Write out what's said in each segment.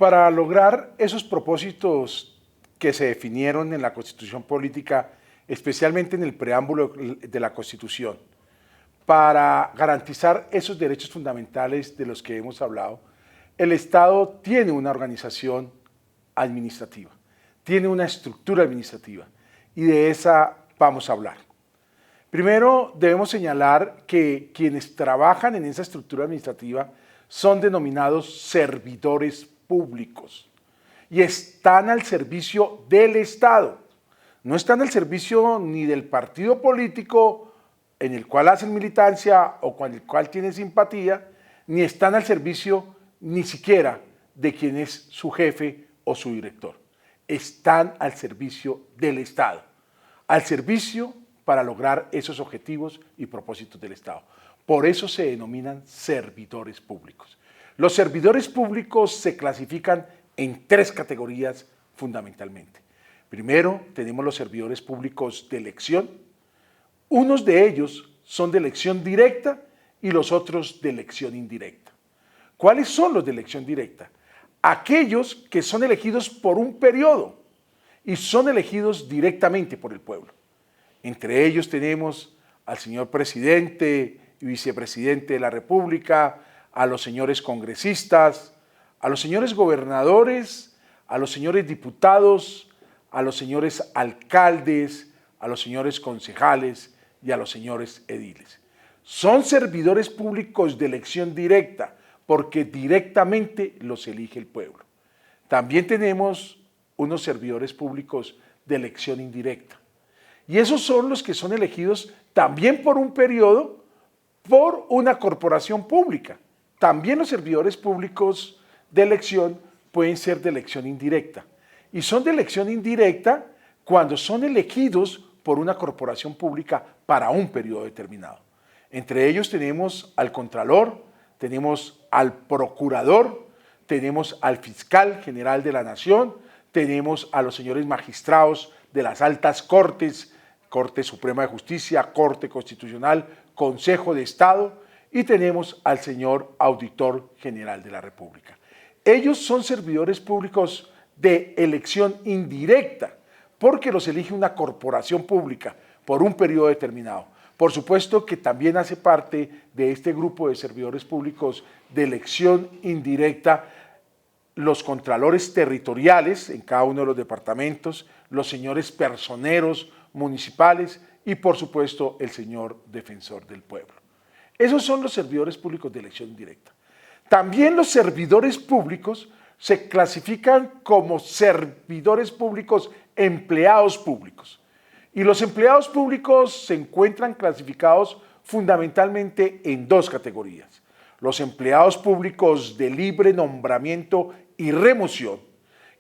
Para lograr esos propósitos que se definieron en la Constitución Política, especialmente en el preámbulo de la Constitución, para garantizar esos derechos fundamentales de los que hemos hablado, el Estado tiene una organización administrativa, tiene una estructura administrativa, y de esa vamos a hablar. Primero, debemos señalar que quienes trabajan en esa estructura administrativa son denominados servidores públicos y están al servicio del Estado. No están al servicio ni del partido político en el cual hacen militancia o con el cual tienen simpatía, ni están al servicio ni siquiera de quien es su jefe o su director. Están al servicio del Estado, al servicio para lograr esos objetivos y propósitos del Estado. Por eso se denominan servidores públicos. Los servidores públicos se clasifican en tres categorías fundamentalmente. Primero, tenemos los servidores públicos de elección. Unos de ellos son de elección directa y los otros de elección indirecta. ¿Cuáles son los de elección directa? Aquellos que son elegidos por un periodo y son elegidos directamente por el pueblo. Entre ellos tenemos al señor presidente y vicepresidente de la República, a los señores congresistas, a los señores gobernadores, a los señores diputados, a los señores alcaldes, a los señores concejales y a los señores ediles. Son servidores públicos de elección directa porque directamente los elige el pueblo. También tenemos unos servidores públicos de elección indirecta. Y esos son los que son elegidos también por un periodo por una corporación pública. También los servidores públicos de elección pueden ser de elección indirecta. Y son de elección indirecta cuando son elegidos por una corporación pública para un periodo determinado. Entre ellos tenemos al Contralor, tenemos al Procurador, tenemos al Fiscal General de la Nación, tenemos a los señores magistrados de las altas cortes, Corte Suprema de Justicia, Corte Constitucional, Consejo de Estado, y tenemos al señor Auditor General de la República. Ellos son servidores públicos de elección indirecta, porque los elige una corporación pública por un periodo determinado. Por supuesto que también hace parte de este grupo de servidores públicos de elección indirecta los contralores territoriales en cada uno de los departamentos, los señores personeros municipales y por supuesto el señor defensor del pueblo. Esos son los servidores públicos de elección directa. También los servidores públicos se clasifican como servidores públicos empleados públicos. Y los empleados públicos se encuentran clasificados fundamentalmente en dos categorías. Los empleados públicos de libre nombramiento y remoción,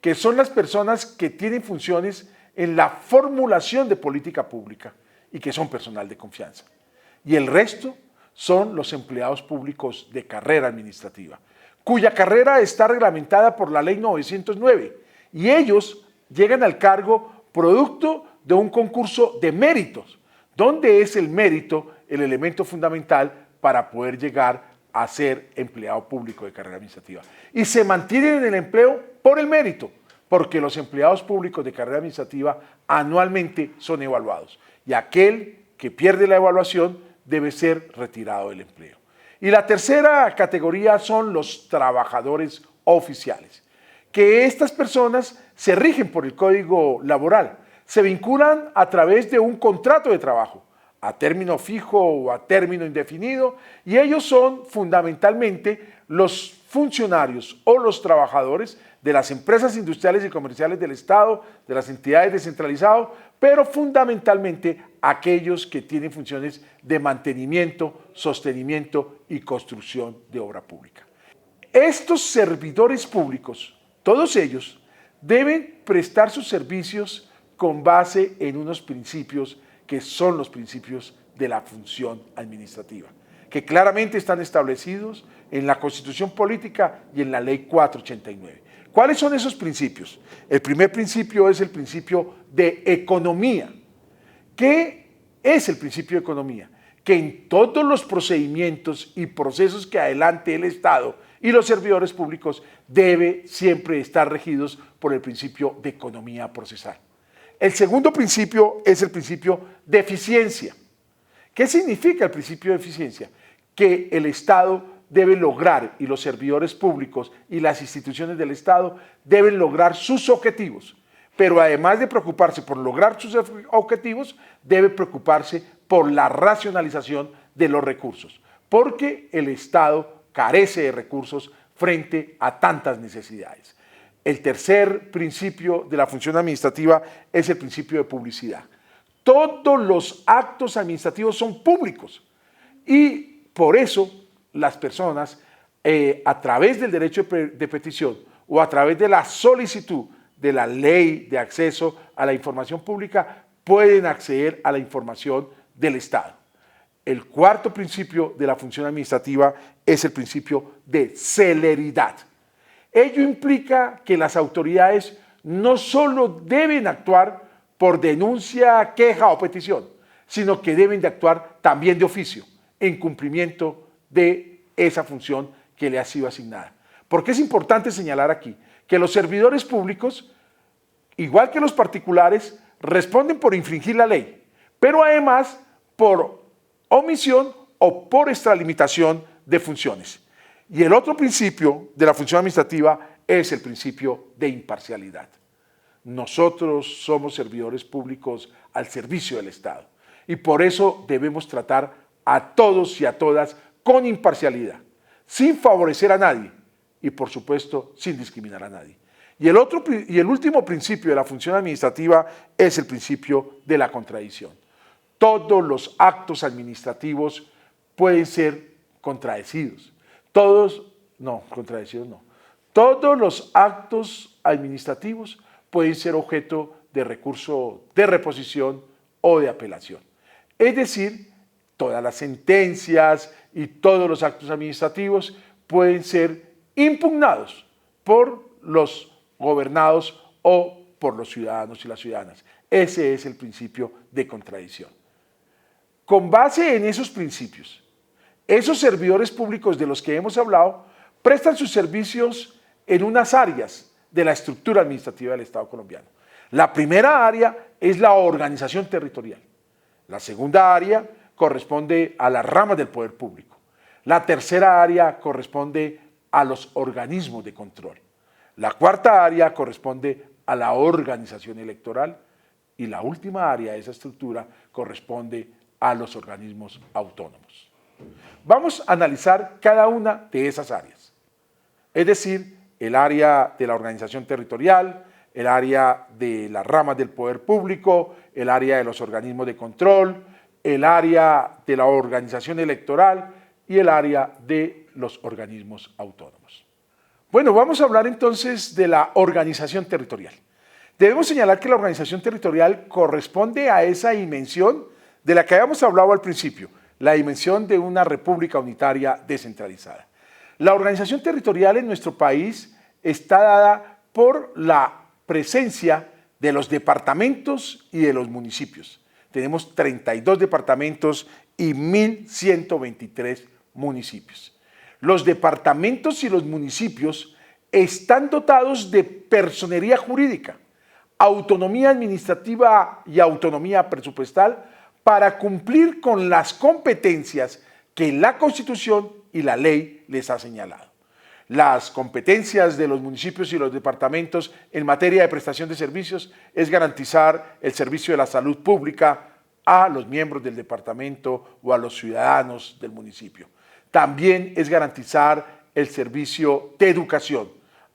que son las personas que tienen funciones en la formulación de política pública y que son personal de confianza. Y el resto son los empleados públicos de carrera administrativa, cuya carrera está reglamentada por la Ley 909 y ellos llegan al cargo producto de un concurso de méritos, donde es el mérito el elemento fundamental para poder llegar a ser empleado público de carrera administrativa. Y se mantienen en el empleo por el mérito, porque los empleados públicos de carrera administrativa anualmente son evaluados y aquel que pierde la evaluación debe ser retirado del empleo. Y la tercera categoría son los trabajadores oficiales, que estas personas se rigen por el Código Laboral, se vinculan a través de un contrato de trabajo, a término fijo o a término indefinido, y ellos son fundamentalmente los funcionarios o los trabajadores de las empresas industriales y comerciales del Estado, de las entidades descentralizadas, pero fundamentalmente aquellos que tienen funciones de mantenimiento, sostenimiento y construcción de obra pública. Estos servidores públicos, todos ellos, deben prestar sus servicios con base en unos principios que son los principios de la función administrativa, que claramente están establecidos en la Constitución Política y en la Ley 489. ¿Cuáles son esos principios? El primer principio es el principio de economía. ¿Qué es el principio de economía? Que en todos los procedimientos y procesos que adelante el Estado Y los servidores públicos deben siempre estar regidos por el principio de economía procesal. El segundo principio es el principio de eficiencia. ¿Qué significa el principio de eficiencia? Que el Estado debe lograr, y los servidores públicos y las instituciones del Estado deben lograr sus objetivos. Pero además de preocuparse por lograr sus objetivos, debe preocuparse por la racionalización de los recursos, porque el Estado carece de recursos frente a tantas necesidades. El tercer principio de la función administrativa es el principio de publicidad. Todos los actos administrativos son públicos y por eso las personas, a través del derecho de petición o a través de la solicitud de la ley de acceso a la información pública, pueden acceder a la información del Estado. El cuarto principio de la función administrativa es el principio de celeridad. Ello implica que las autoridades no solo deben actuar por denuncia, queja o petición, sino que deben de actuar también de oficio, en cumplimiento de esa función que le ha sido asignada. Porque es importante señalar aquí que los servidores públicos, igual que los particulares, responden por infringir la ley, pero además por omisión o por extralimitación de funciones. Y el otro principio de la función administrativa es el principio de imparcialidad. Nosotros somos servidores públicos al servicio del Estado y por eso debemos tratar a todos y a todas con imparcialidad, sin favorecer a nadie y por supuesto sin discriminar a nadie. Y el último principio de la función administrativa es el principio de la contradicción. Todos los actos administrativos pueden ser contradecidos. Todos los actos administrativos pueden ser objeto de recurso de reposición o de apelación. Es decir, todas las sentencias y todos los actos administrativos pueden ser impugnados por los gobernados o por los ciudadanos y las ciudadanas. Ese es el principio de contradicción. Con base en esos principios, esos servidores públicos de los que hemos hablado prestan sus servicios en unas áreas de la estructura administrativa del Estado colombiano. La primera área es la organización territorial. La segunda área corresponde a las ramas del poder público. La tercera área corresponde a los organismos de control. La cuarta área corresponde a la organización electoral y la última área de esa estructura corresponde a los organismos autónomos. Vamos a analizar cada una de esas áreas, es decir, el área de la organización territorial, el área de las ramas del poder público, el área de los organismos de control, el área de la organización electoral y el área de los organismos autónomos. Bueno, vamos a hablar entonces de la organización territorial. Debemos señalar que la organización territorial corresponde a esa dimensión de la que habíamos hablado al principio, la dimensión de una república unitaria descentralizada. La organización territorial en nuestro país está dada por la presencia de los departamentos y de los municipios. Tenemos 32 departamentos y 1.123 municipios. Los departamentos y los municipios están dotados de personería jurídica, autonomía administrativa y autonomía presupuestal para cumplir con las competencias que la Constitución y la ley les ha señalado. Las competencias de los municipios y los departamentos en materia de prestación de servicios es garantizar el servicio de la salud pública a los miembros del departamento o a los ciudadanos del municipio. También es garantizar el servicio de educación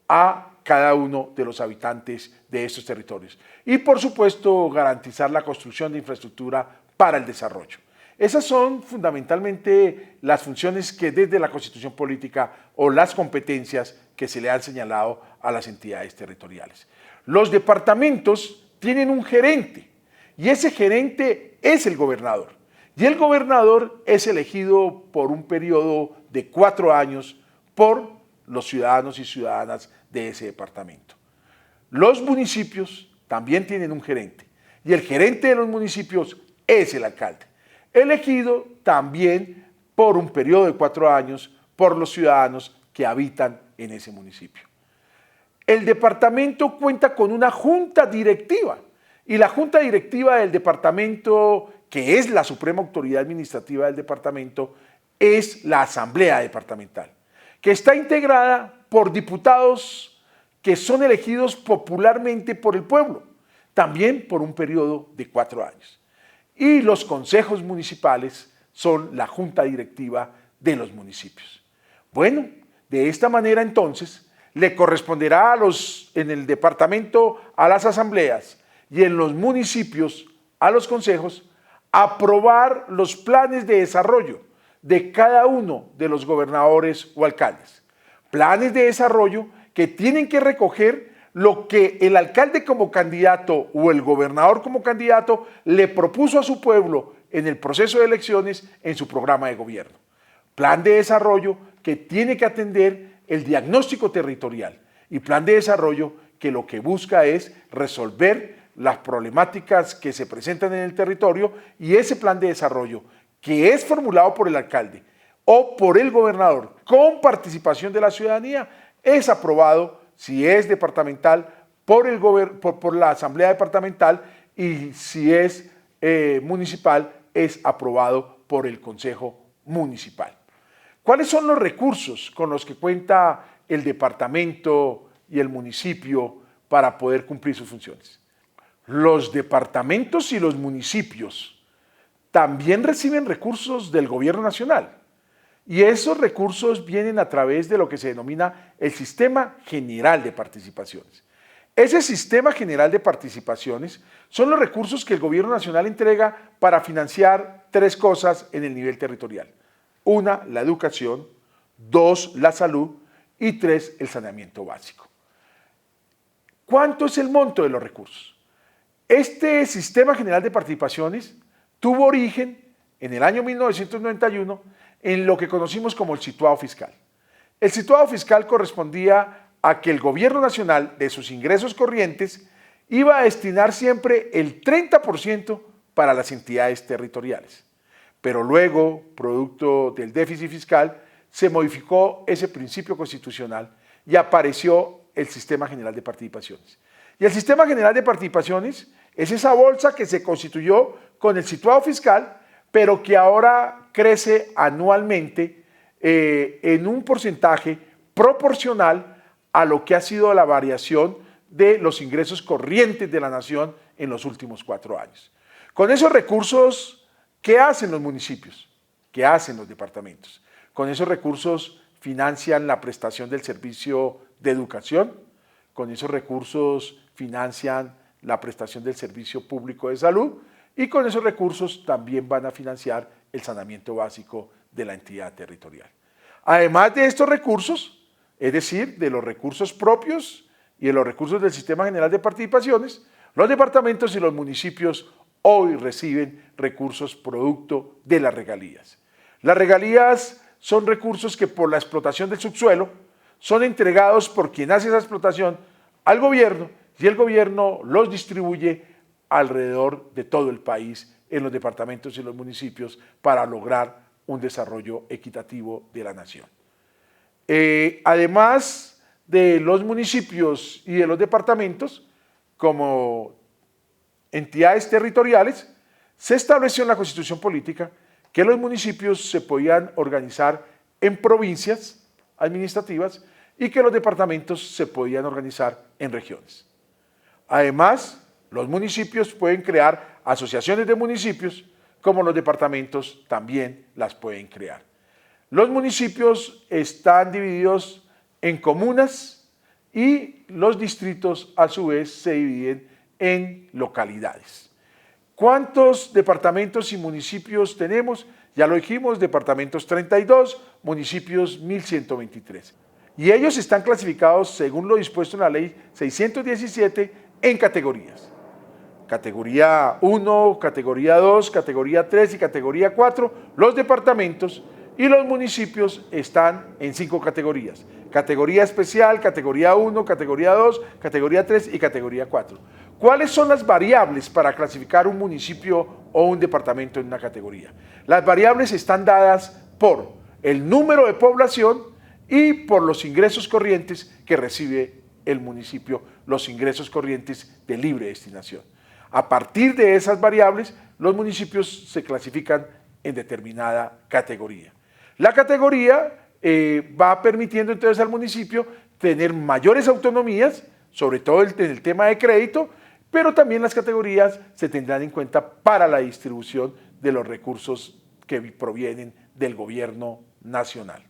a cada uno de los habitantes de estos territorios. Y por supuesto garantizar la construcción de infraestructura para el desarrollo. Esas son fundamentalmente las funciones que desde la Constitución Política o las competencias que se le han señalado a las entidades territoriales. Los departamentos tienen un gerente y ese gerente es el gobernador. Y el gobernador es elegido por un periodo de 4 años por los ciudadanos y ciudadanas de ese departamento. Los municipios también tienen un gerente y el gerente de los municipios es el alcalde, elegido también por un periodo de 4 años por los ciudadanos que habitan en ese municipio. El departamento cuenta con una junta directiva y la junta directiva del departamento, que es la suprema autoridad administrativa del departamento, es la asamblea departamental, que está integrada por diputados que son elegidos popularmente por el pueblo, también por un periodo de 4 años. Y los consejos municipales son la junta directiva de los municipios. Bueno, de esta manera entonces le corresponderá en el departamento a las asambleas y en los municipios a los consejos aprobar los planes de desarrollo de cada uno de los gobernadores o alcaldes. Planes de desarrollo que tienen que recoger lo que el alcalde como candidato o el gobernador como candidato le propuso a su pueblo en el proceso de elecciones en su programa de gobierno. Plan de desarrollo que tiene que atender el diagnóstico territorial y plan de desarrollo que lo que busca es resolver las problemáticas que se presentan en el territorio y ese plan de desarrollo que es formulado por el alcalde o por el gobernador con participación de la ciudadanía es aprobado, si es departamental, por la asamblea departamental y si es municipal, es aprobado por el consejo municipal. ¿Cuáles son los recursos con los que cuenta el departamento y el municipio para poder cumplir sus funciones? Los departamentos y los municipios también reciben recursos del gobierno nacional y esos recursos vienen a través de lo que se denomina el Sistema General de Participaciones. Ese Sistema General de Participaciones son los recursos que el gobierno nacional entrega para financiar 3 cosas en el nivel territorial. 1, la educación, 2, la salud y 3, el saneamiento básico. ¿Cuánto es el monto de los recursos? Este Sistema General de Participaciones tuvo origen en el año 1991 en lo que conocimos como el situado fiscal. El situado fiscal correspondía a que el gobierno nacional de sus ingresos corrientes iba a destinar siempre el 30% para las entidades territoriales. Pero luego, producto del déficit fiscal, se modificó ese principio constitucional y apareció el Sistema General de Participaciones. Y el Sistema General de Participaciones es esa bolsa que se constituyó con el situado fiscal, pero que ahora crece anualmente en un porcentaje proporcional a lo que ha sido la variación de los ingresos corrientes de la nación en los últimos 4 años. Con esos recursos, ¿qué hacen los municipios? ¿Qué hacen los departamentos? Con esos recursos financian la prestación del servicio de educación, con esos recursos financian la prestación del servicio público de salud y con esos recursos también van a financiar el saneamiento básico de la entidad territorial. Además de estos recursos, es decir, de los recursos propios y de los recursos del Sistema General de Participaciones, los departamentos y los municipios hoy reciben recursos producto de las regalías. Las regalías son recursos que por la explotación del subsuelo son entregados por quien hace esa explotación al gobierno y el gobierno los distribuye alrededor de todo el país en los departamentos y los municipios para lograr un desarrollo equitativo de la nación. Además de los municipios y de los departamentos, como entidades territoriales, se estableció en la Constitución Política que los municipios se podían organizar en provincias administrativas y que los departamentos se podían organizar en regiones. Además, los municipios pueden crear asociaciones de municipios, como los departamentos también las pueden crear. Los municipios están divididos en comunas y los distritos a su vez se dividen en localidades. ¿Cuántos departamentos y municipios tenemos? Ya lo dijimos, departamentos 32, municipios 1123. Y ellos están clasificados según lo dispuesto en la ley 617 en categorías. Categoría 1, categoría 2, categoría 3 y categoría 4. Los departamentos y los municipios están en 5 categorías. Categoría especial, categoría 1, categoría 2, categoría 3 y categoría 4. ¿Cuáles son las variables para clasificar un municipio o un departamento en una categoría? Las variables están dadas por el número de población y por los ingresos corrientes que recibe el municipio, los ingresos corrientes de libre destinación. A partir de esas variables, los municipios se clasifican en determinada categoría. La categoría va permitiendo entonces al municipio tener mayores autonomías, sobre todo en el tema de crédito, pero también las categorías se tendrán en cuenta para la distribución de los recursos que provienen del gobierno nacional.